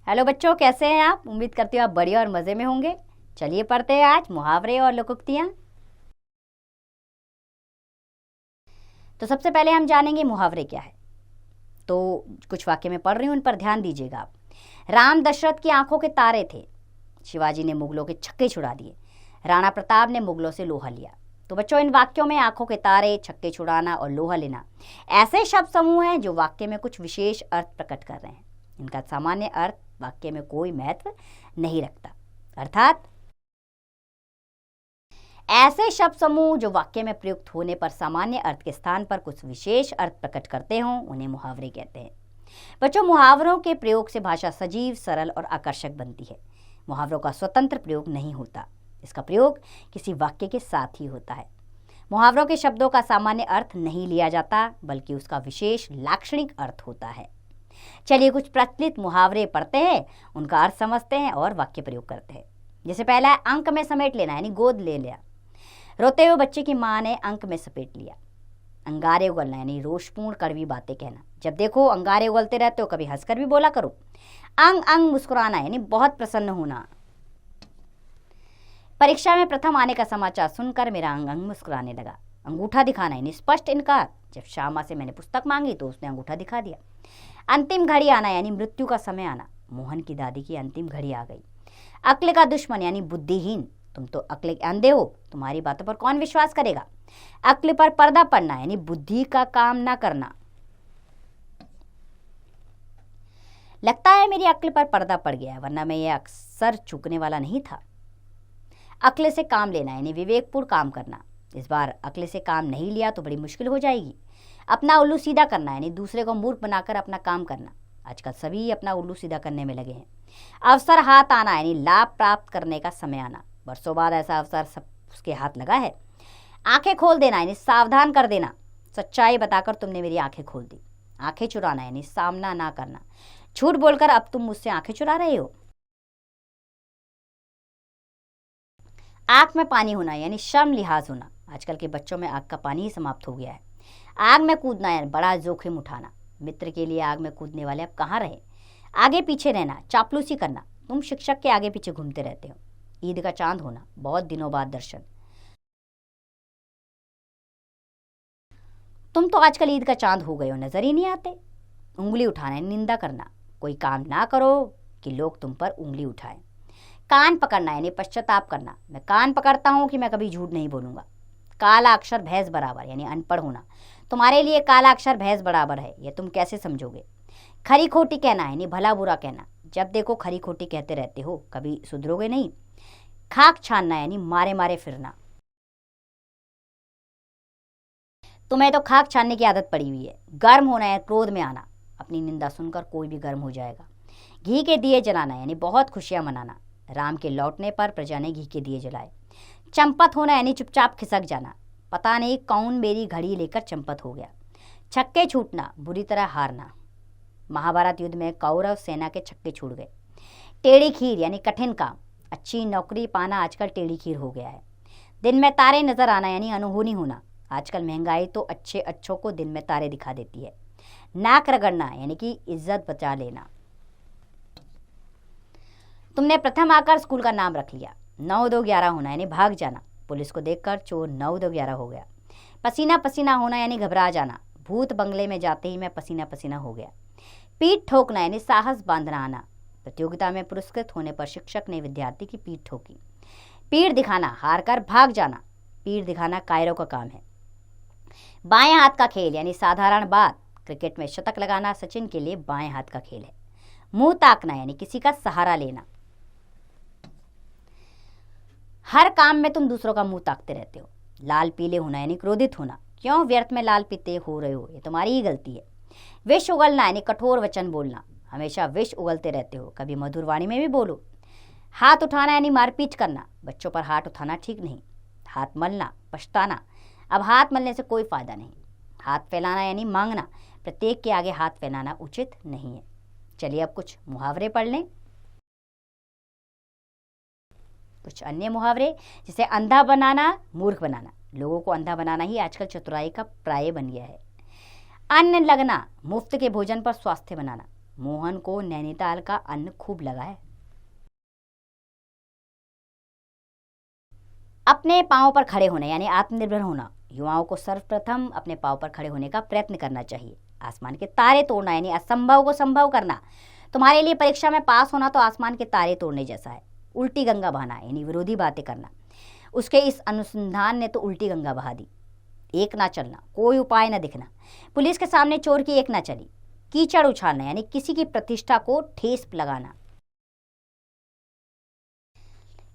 Hello बच्चों, कैसे हैं आप? उम्मीद करती हूँ आप बढ़िया और मज़े में होंगे। चलिए पढ़ते हैं आज मुहावरे और लोकोक्तियाँ। तो सबसे पहले हम जानेंगे मुहावरे क्या है। तो कुछ वाक्य में पढ़ रही हूँ, उन पर ध्यान दीजिएगा आप। राम दशरथ की आंखों के तारे थे, शिवाजी ने मुगलों के छक्के छुड़ा दिए, राणा प्रताप ने मुगलों से लोहा लिया। तो बच्चों, इन वाक्यों में आंखों के तारे, छक्के छुड़ाना और लोहा लेना ऐसे शब्द समूह हैं जो वाक्य में कुछ विशेष अर्थ प्रकट कर रहे हैं। इनका सामान्य अर्थ वाक्य में कोई महत्व नहीं रखता। अर्थात ऐसे शब्द समूह जो वाक्य में प्रयुक्त होने पर सामान्य अर्थ के स्थान पर कुछ विशेष अर्थ प्रकट करते हों, उन्हें मुहावरे कहते हैं। बच्चों, मुहावरों के प्रयोग से भाषा सजीव, सरल और आकर्षक बनती है। मुहावरों का स्वतंत्र प्रयोग नहीं होता, इसका प्रयोग किसी वाक्य के साथ ही होता है। मुहावरों के शब्दों का सामान्य अर्थ नहीं लिया जाता, बल्कि उसका विशेष लाक्षणिक अर्थ होता है। चलिए कुछ प्रचलित मुहावरे पढ़ते हैं, उनका अर्थ समझते हैं और वाक्य प्रयोग करते हैं। जैसे पहला है अंक में समेट लेना, यानी गोद ले लिया। रोते हुए बच्चे की माँ ने अंक में समेट लिया। अंगारे उगलना, यानी रोषपूर्ण कड़वी बातें कहना। जब देखो अंगारे उगलते रहते हो, कभी हंसकर भी बोला करो। अंग अंग मुस्कुराना, यानी बहुत प्रसन्न होना। परीक्षा में प्रथम आने का समाचार सुनकर मेरा अंग अंग मुस्कुराने लगा। अंगूठा दिखाना, यानी स्पष्ट इनकार। जब श्यामा से मैंने पुस्तक मांगी तो उसने अंगूठा दिखा दिया। अंतिम घड़ी आना, यानी मृत्यु का समय आना। मोहन की दादी की अंतिम घड़ी आ गई। अक्ल का दुश्मन, यानी बुद्धिहीन। तुम तो अक्ल के अंधे हो, तुम्हारी बातों पर कौन विश्वास करेगा। अक्ल पर पर्दा पड़ना, यानी बुद्धि का काम ना करना। लगता है मेरी अक्ल पर पर्दा पड़ गया, वरना मैं ये अक्सर चूकने वाला नहीं था। अक्ल से काम लेना, यानी विवेकपूर्ण काम करना। इस बार अक्ल से काम नहीं लिया तो बड़ी मुश्किल हो जाएगी। अपना उल्लू सीधा करना, यानी दूसरे को मूर्ख बनाकर अपना काम करना। आजकल सभी अपना उल्लू सीधा करने में लगे हैं। अवसर हाथ आना, यानी लाभ प्राप्त करने का समय आना। वर्षों बाद ऐसा अवसर सब उसके हाथ लगा है। आंखें खोल देना, यानी सावधान कर देना। सच्चाई बताकर तुमने मेरी आंखें खोल दी। आंखें चुराना, यानी सामना ना करना। झूठ बोलकर अब तुम मुझसे आंखें चुरा रहे हो। आंख में पानी होना, यानी शर्म लिहाज होना। आजकल के बच्चों में आग का पानी ही समाप्त हो गया है। आग में कूदना, यानी बड़ा जोखिम उठाना। मित्र के लिए आग में कूदने वाले अब कहाँ रहे। आगे पीछे रहना, चापलूसी करना। तुम शिक्षक के आगे पीछे घूमते रहते हो। ईद का चांद होना, बहुत दिनों बाद दर्शन। तुम तो आजकल ईद का चांद हो गए हो, नजर ही नहीं आते। उंगली उठाना, निंदा करना। कोई काम ना करो कि लोग तुम पर उंगली उठाएं। कान पकड़ना, यानी पश्चाताप करना। मैं कान पकड़ता हूं कि मैं कभी झूठ नहीं बोलूंगा। काला अक्षर भैंस बराबर, यानी अनपढ़ होना। तुम्हारे लिए काला अक्षर भैंस बराबर है, यह तुम कैसे समझोगे। खरी खोटी कहना, यानी भला बुरा कहना। जब देखो खरी खोटी कहते रहते हो, कभी सुधरोगे नहीं। खाक छानना, यानी मारे मारे फिरना। तुम्हें तो खाक छानने की आदत पड़ी हुई है। गर्म होना है, क्रोध में आना। अपनी निंदा सुनकर कोई भी गर्म हो जाएगा। घी के दिए जलाना, यानी बहुत खुशियां मनाना। राम के लौटने पर प्रजा ने घी के दिए जलाए। चंपत होना, यानी चुपचाप खिसक जाना। पता नहीं कौन मेरी घड़ी लेकर चंपत हो गया। छक्के छूटना, बुरी तरह हारना। महाभारत युद्ध में कौरव सेना के छक्के छूट गए। टेढ़ी खीर, यानी कठिन काम। अच्छी नौकरी पाना आजकल टेढ़ी खीर हो गया है। दिन में तारे नजर आना, यानी अनहोनी होना। आजकल महंगाई तो अच्छे अच्छों को दिन में तारे दिखा देती है। नाक रगड़ना, यानी कि इज्जत बचा लेना। तुमने प्रथम आकर स्कूल का नाम रख लिया। 9-2-11 होना, यानी भाग जाना। पुलिस को देखकर चोर 9-2-11 हो गया। पसीना पसीना होना, यानी घबरा जाना। भूत बंगले में जाते ही मैं पसीना पसीना हो गया। पीठ ठोकना, यानी साहस बांधना आना। प्रतियोगिता में पुरस्कृत होने पर शिक्षक ने विद्यार्थी की पीठ ठोकी। पीठ दिखाना, हार कर भाग जाना। पीठ दिखाना कायरों का काम है। बाएं हाथ का खेल, यानी साधारण बात। क्रिकेट में शतक लगाना सचिन के लिए बाएं हाथ का खेल है। मुंह ताकना, यानी किसी का सहारा लेना। हर काम में तुम दूसरों का मुंह ताकते रहते हो। लाल पीले होना, यानी क्रोधित होना। क्यों व्यर्थ में लाल पीते हो रहे हो, ये तुम्हारी ही गलती है। विष उगलना, यानी कठोर वचन बोलना। हमेशा विष उगलते रहते हो, कभी मधुर वाणी में भी बोलो। हाथ उठाना, यानी मारपीट करना। बच्चों पर हाथ उठाना ठीक नहीं। हाथ मलना, पछताना। अब हाथ मलने से कोई फायदा नहीं। हाथ फैलाना, यानी मांगना। प्रत्येक के आगे हाथ फैलाना उचित नहीं है। चलिए अब कुछ मुहावरे पढ़ लें। कुछ अन्य मुहावरे, जैसे अंधा बनाना, मूर्ख बनाना। लोगों को अंधा बनाना ही आजकल चतुराई का प्राय बन गया है। अन्न लगना, मुफ्त के भोजन पर स्वास्थ्य बनाना। मोहन को नैनीताल का अन्न खूब लगा है। अपने पांव पर खड़े होना यानी आत्मनिर्भर होना। युवाओं को सर्वप्रथम अपने पांव पर खड़े होने का प्रयत्न करना चाहिए। आसमान के तारे तोड़ना यानी असंभव को संभव करना। तुम्हारे लिए परीक्षा में पास होना तो आसमान के तारे तोड़ने जैसा है। उल्टी गंगा बहाना यानी विरोधी बातें करना। उसके इस अनुसंधान ने तो उल्टी गंगा बहा दी। एक ना चलना, कोई उपाय ना दिखना। पुलिस के सामने चोर की एक ना चली। कीचड़ उछालना यानी किसी की प्रतिष्ठा को ठेस लगाना।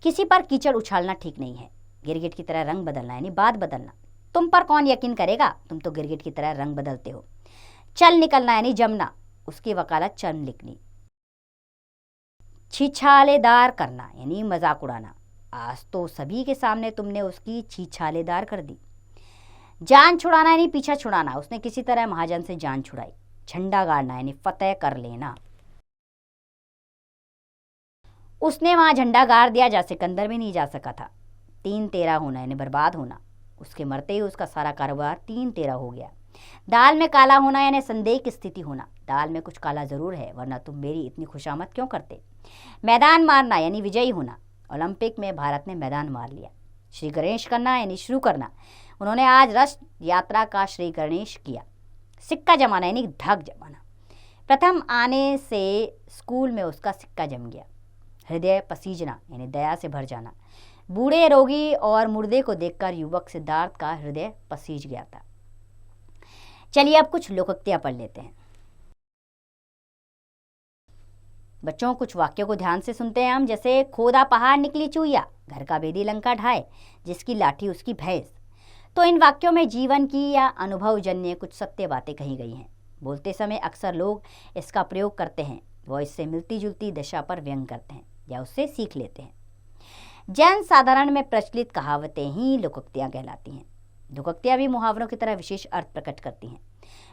किसी पर कीचड़ उछालना ठीक नहीं है। गिरगिट की तरह रंग बदलना यानी बात बदलना। तुम पर कौन यकीन करेगा, तुम तो गिरगिट की तरह रंग बदलते हो। चल निकलना यानी जमना, उसकी वकालत चर्म लिखनी। छीछालेदार करना यानी मजाक उड़ाना। आज तो सभी के सामने तुमने उसकी छीछालेदार कर दी। जान छुड़ाना यानी पीछा छुड़ाना, उसने किसी तरह महाजन से जान छुड़ाई। झंडा गाड़ना यानी फतेह कर लेना, उसने वहां झंडा गाड़ दिया जहाँ सिकंदर भी नहीं जा सका था। 3-13 होना यानी बर्बाद होना, उसके मरते ही उसका सारा कारोबार 3-13 हो गया। दाल में काला होना यानी संदेह की स्थिति होना, दाल में कुछ काला जरूर है वरना तुम मेरी इतनी खुशामद क्यों करते। मैदान मारना यानी विजयी होना, ओलंपिक में भारत ने मैदान मार लिया। श्री गणेश करना यानी शुरू करना, उन्होंने आज रथ यात्रा का श्री गणेश किया। सिक्का जमाना यानी धग जमाना, प्रथम आने से स्कूल में उसका सिक्का जम गया। हृदय पसीजना यानी दया से भर जाना, बूढ़े रोगी और मुर्दे को देखकर युवक सिद्धार्थ का हृदय पसीज गया था। चलिए अब कुछ लोकोक्तियां पढ़ लेते हैं। बच्चों कुछ वाक्यों को ध्यान से सुनते हैं हम, जैसे खोदा पहाड़ निकली चूहिया, घर का भेदी लंका ढाए, जिसकी लाठी उसकी भैंस। तो इन वाक्यों में जीवन की या अनुभवजन्य कुछ सत्य बातें कही गई हैं। बोलते समय अक्सर लोग इसका प्रयोग करते हैं, वो इससे मिलती जुलती दशा पर व्यंग करते हैं या उससे सीख लेते हैं। जन साधारण में प्रचलित कहावतें ही लोकोक्तियां कहलाती हैं। लोकोक्तियां भी मुहावरों की तरह विशेष अर्थ प्रकट करती हैं।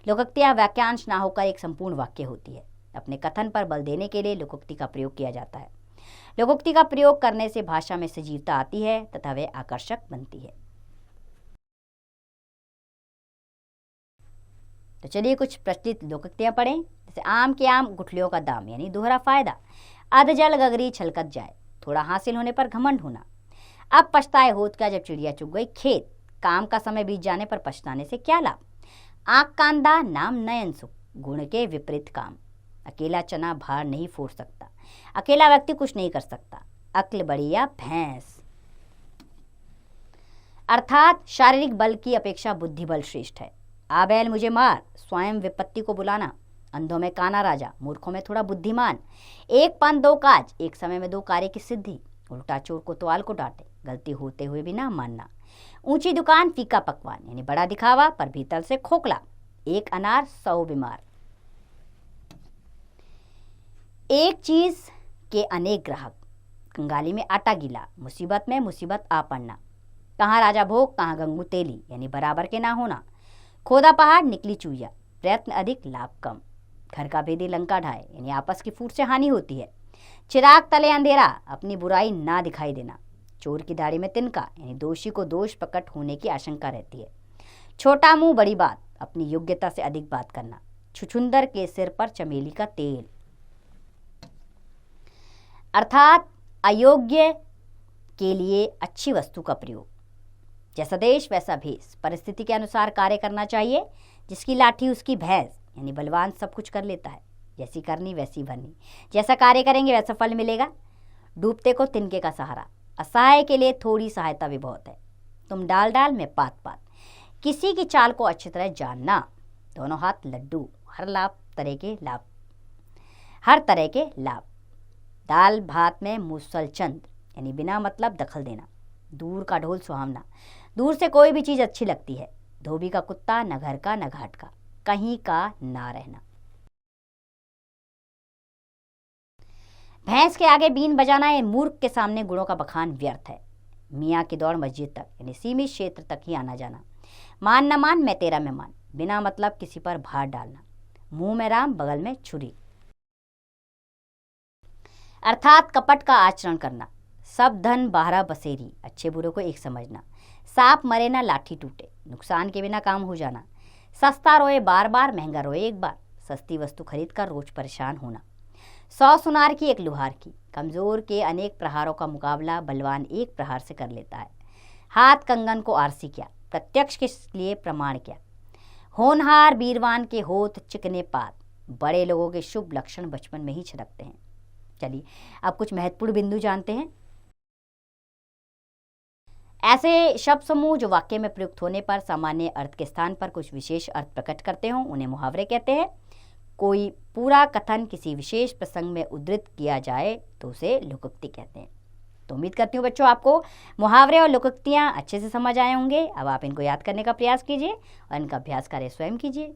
लोकोक्तियां वाक्यांश ना होकर एक संपूर्ण वाक्य होती है। अपने कथन पर बल देने के लिए लोकोक्ति का प्रयोग किया जाता है। लोकोक्ति का प्रयोग करने से भाषा में सजीवता आती है तथा वे आकर्षक बनती है। तो चलिए कुछ प्रचलित लोकोक्तियां पढ़ें, जैसे आम के आम गुठलियों का दाम यानी दोहरा फायदा। अध जल गगरी छलकत जाए, थोड़ा हासिल होने पर घमंड होना। अब पछताए होत क्या जब चिड़िया चुग गई खेत, काम का समय बीत जाने पर पछताने से क्या लाभ। आंख कांदा नाम नयन सुख, गुण के विपरीत काम। अकेला चना भार नहीं फोड़ सकता, अकेला व्यक्ति कुछ नहीं कर सकता। अक्ल बड़ी या भैंस, अर्थात शारीरिक बल की अपेक्षा बुद्धि बल श्रेष्ठ है। आ बैल मुझे मार, स्वयं विपत्ति को बुलाना। अंधों में काना राजा, मूर्खों में थोड़ा बुद्धिमान। एक पन दो काज, एक समय में दो कार्य की सिद्धि। उल्टा चोर कोतवाल को डांटे, गलती होते हुए भी ना मानना। ऊंची दुकान फीका पकवान यानी बड़ा दिखावा पर भीतर से खोखला। एक अनार 100 बीमार। एक चीज के अनेक ग्राहक, कंगाली में आटा गीला, मुसीबत में मुसीबत आ पड़ना। कहाँ राजा भोग कहाँ गंगू तेली यानी बराबर के ना होना। खोदा पहाड़ निकली चूहिया, प्रयत्न अधिक लाभ कम। घर का भेदी लंका ढाए यानी आपस की फूट से हानि होती है। चिराग तले अंधेरा, अपनी बुराई ना दिखाई देना। चोर की दाढ़ी में तिनका यानी दोषी को दोष प्रकट होने की आशंका रहती है। छोटा मुंह बड़ी बात, अपनी योग्यता से अधिक बात करना। छुछुंदर के सिर पर चमेली का तेल, अर्थात अयोग्य के लिए अच्छी वस्तु का प्रयोग। जैसा देश वैसा भेष, परिस्थिति के अनुसार कार्य करना चाहिए। जिसकी लाठी उसकी भैंस यानी बलवान सब कुछ कर लेता है। जैसी करनी वैसी भरनी, जैसा कार्य करेंगे वैसा फल मिलेगा। डूबते को तिनके का सहारा, असहाय के लिए थोड़ी सहायता भी बहुत है। तुम डाल डाल में पात पात, किसी की चाल को अच्छी तरह जानना। दोनों हाथ लड्डू, हर तरह के लाभ। दाल भात में मूसलचंद यानी बिना मतलब दखल देना। दूर का ढोल सुहावना, दूर से कोई भी चीज अच्छी लगती है। धोबी का कुत्ता, न घर का न घाट का, कहीं का ना रहना। भैंस के आगे बीन बजाना या मूर्ख के सामने गुणों का बखान व्यर्थ है। मियाँ की दौड़ मस्जिद तक यानी सीमित क्षेत्र तक ही आना जाना। मान न मान मैं तेरा मेहमान, बिना मतलब किसी पर भार डालना। मुंह में राम बगल में छुरी, अर्थात कपट का आचरण करना। सब धन बारह बसेरी, अच्छे बुरे को एक समझना। सांप मरे ना लाठी टूटे, नुकसान के बिना काम हो जाना। सस्ता रोए बार बार, महंगा रोए एक बार। सस्ती वस्तु खरीद कर रोज परेशान होना। 100 सुनार की एक लुहार की, कमजोर के अनेक प्रहारों का मुकाबला बलवान एक प्रहार से कर लेता है। हाथ कंगन को आरसी क्या, प्रत्यक्ष के लिए प्रमाण क्या। होनहार बीरवान के होत चिकने पात, बड़े लोगों के शुभ लक्षण बचपन में ही छिड़कते हैं। चलिए अब कुछ महत्वपूर्ण बिंदु जानते हैं। ऐसे शब्द समूह जो वाक्य में प्रयुक्त होने पर सामान्य अर्थ के स्थान पर कुछ विशेष अर्थ प्रकट करते हों, उन्हें मुहावरे कहते हैं। कोई पूरा कथन किसी विशेष प्रसंग में उद्धृत किया जाए तो उसे लोकोक्ति कहते हैं। तो उम्मीद करती हूँ बच्चों आपको मुहावरे और लोकोक्तियाँ अच्छे से समझ आए होंगे। अब आप इनको याद करने का प्रयास कीजिए और इनका अभ्यास कार्य स्वयं कीजिए।